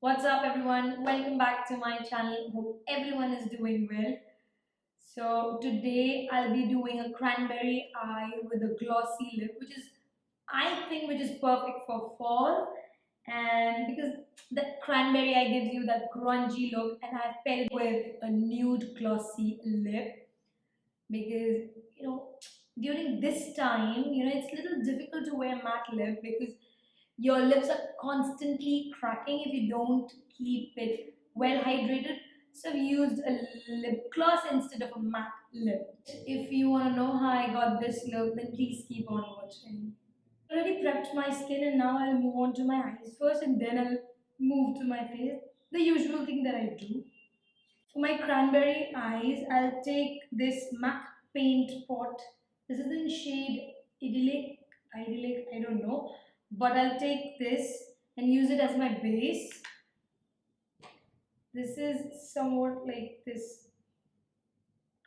What's up everyone? Welcome back to my channel. Hope everyone is doing well. So today I'll be doing a cranberry eye with a glossy lip, which is perfect for fall, and because the cranberry eye gives you that grungy look, and I've paired it with a nude glossy lip because during this time it's a little difficult to wear matte lip because your lips are constantly cracking if you don't keep it well hydrated. So I've used a lip gloss instead of a matte lip. If you want to know how I got this look, then please keep on watching. I already prepped my skin and now I'll move on to my eyes first and then I'll move to my face. The usual thing that I do. For my cranberry eyes, I'll take this MAC paint pot. This is in shade idyllic, I don't know. But I'll take this and use it as my base. This is somewhat like this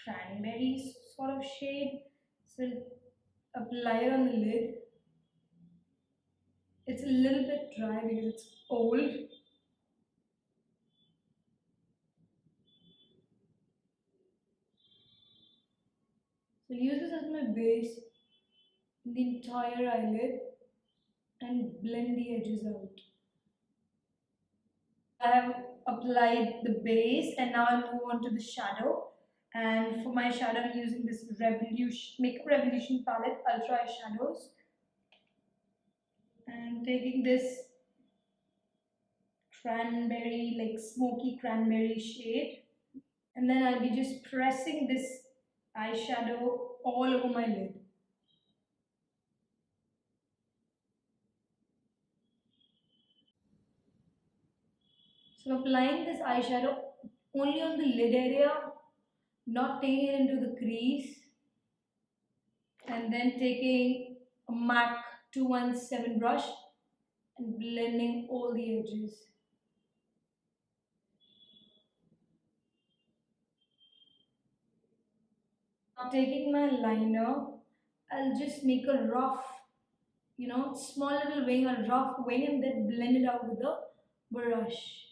cranberry sort of shade. So I'll apply it on the lid. It's a little bit dry because it's old. So I'll use this as my base in the entire eyelid and blend the edges out. I have applied the base and now I'll move on to the shadow. And for my shadow, I'm using this Makeup Revolution palette, Ultra Eyeshadows. And taking this cranberry, like smoky cranberry shade. And then I'll be just pressing this eyeshadow all over my lid. So applying this eyeshadow only on the lid area, not taking it into the crease. And then taking a MAC 217 brush and blending all the edges. Now taking my liner, I'll just make a rough, small little wing, a rough wing, and then blend it out with a brush.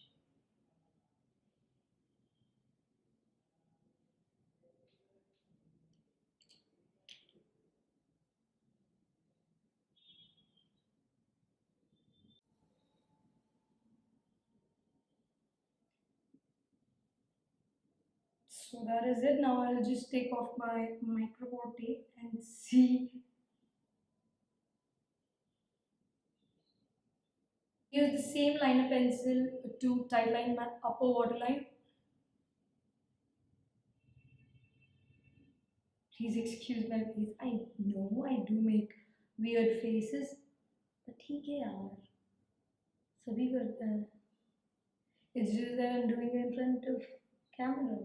So that is it. Now I'll just take off my micropore tape and see. Use the same liner pencil to tightline my upper waterline. Please excuse my face. I know I do make weird faces, but ठीक है यार, सभी करते हैं. It's just that I'm doing it in front of camera.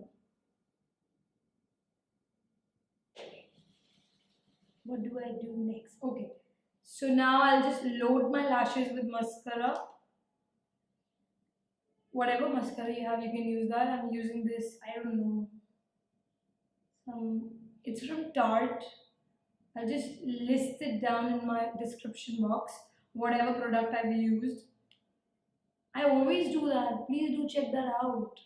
What do I do next? Okay, so now I'll just load my lashes with mascara. Whatever mascara you have, you can use that. I'm using this, I don't know, it's from Tarte. I'll just list it down in my description box, whatever product I've used. I always do that. Please do check that out.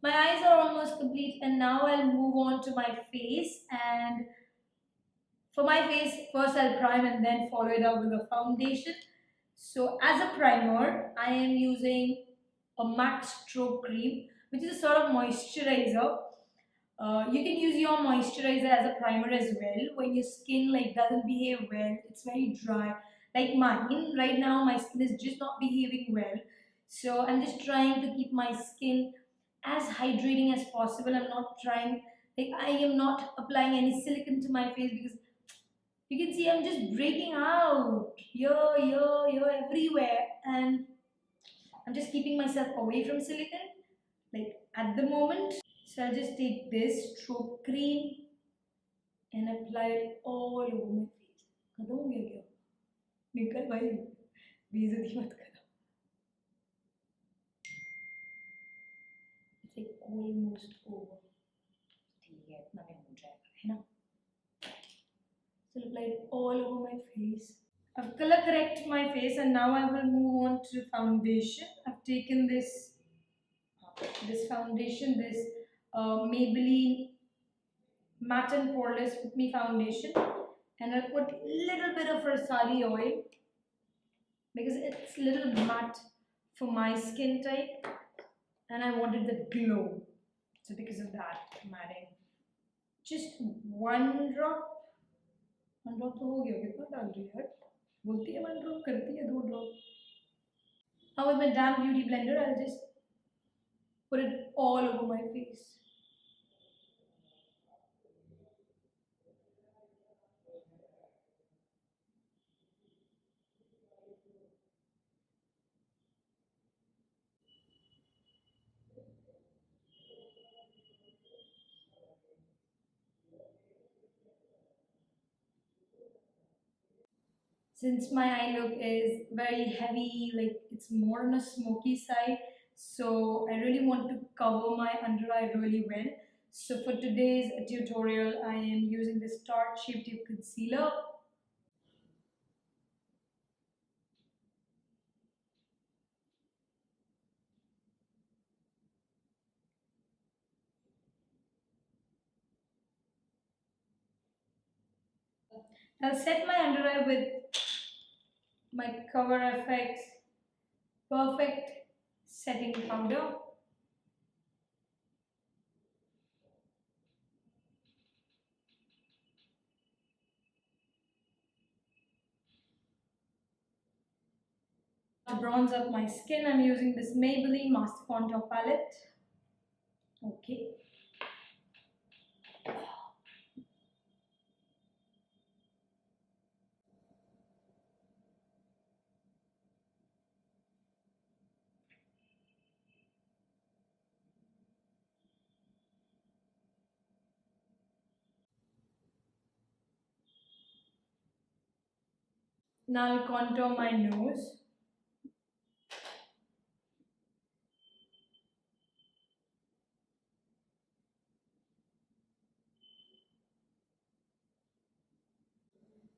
My eyes are almost complete and now I'll move on to my face. And for my face, first I'll prime and then follow it up with a foundation. So as a primer, I am using a matte strobe cream, which is a sort of moisturizer. You can use your moisturizer as a primer as well when your skin doesn't behave well, it's very dry. Like mine, right now my skin is just not behaving well. So I'm just trying to keep my skin as hydrating as possible. I'm not trying, I am not applying any silicone to my face because you can see I'm just breaking out here, everywhere. And I'm just keeping myself away from silicone, at the moment. So I'll just take this strobe cream and apply it all over my face. खत्म हो गया क्या? निकल भाई, बेइज्जती मत करो. It's like almost over. ठीक है, इतना में हो जाएगा, है ना? So I'll apply it all over my face. I've color corrected my face and now I will move on to foundation. I've taken this foundation, this Maybelline matte and poreless with me foundation, and I'll put little bit of rasali oil because it's little matte for my skin type and I wanted the glow. So because of that, I'm adding just one drop तो हो गया कितना डाल रही है यार बोलती है one drop करती है 2 drop. Now with my damp beauty blender I'll just put it all over my face. Since my eye look is very heavy, like it's more on a smoky side, so I really want to cover my under eye really well. So for today's tutorial, I am using this Tarte Shape Tape Concealer. I'll set my under eye with my Cover FX Perfect Setting Powder. To bronze up my skin, I'm using this Maybelline Master Contour Palette. Okay. Now I'll contour my nose.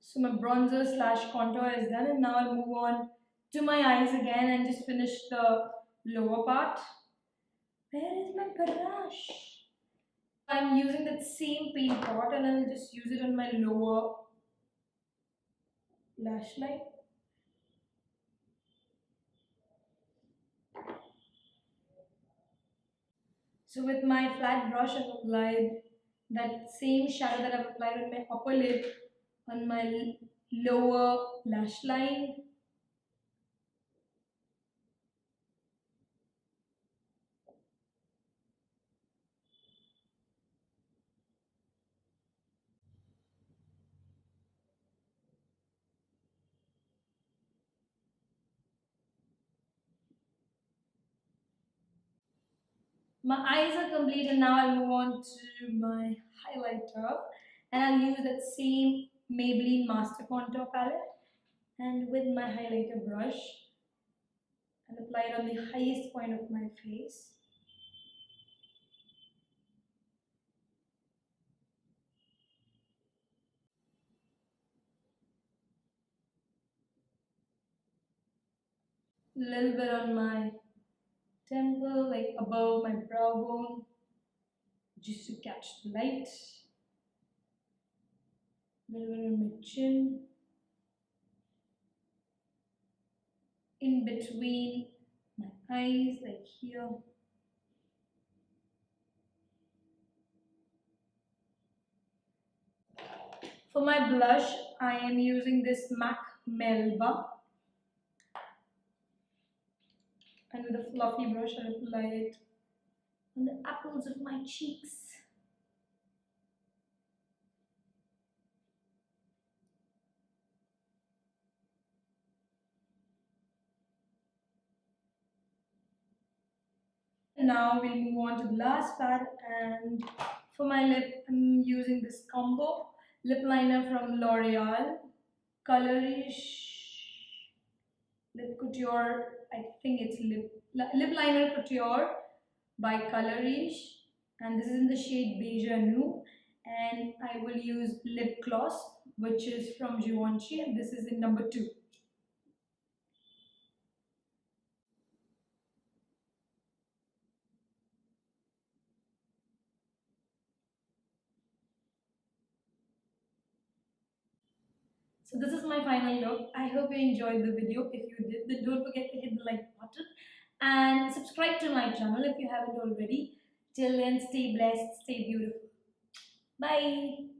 So my bronzer slash contour is done and now I'll move on to my eyes again and just finish the lower part. Where is my brush? I'm using that same paint pot and I'll just use it on my lower lash line. So with my flat brush I've applied that same shadow that I've applied on my upper lip on my lower lash line. My eyes are complete and now I'll move on to my highlighter and I'll use that same Maybelline Master Contour Palette and with my highlighter brush I'll apply it on the highest point of my face. A little bit on my temple, like above my brow bone, just to catch the light. A little bit on my chin. In between my eyes, like here. For my blush, I am using this matte+poreless. And with a fluffy brush, I'll apply it on the apples of my cheeks. Now we'll move on to the last part, and for my lip, I'm using this combo lip liner from L'Oreal, Color Riche Lip Couture. I think it's lip liner couture by Color Riche, and this is in the shade beige, and I will use lip gloss which is from Givenchy, and this is in number 2. So this is my final look. I hope you enjoyed the video. If you did, then don't forget to hit the like button and subscribe to my channel if you haven't already. Till then, stay blessed, stay beautiful. Bye.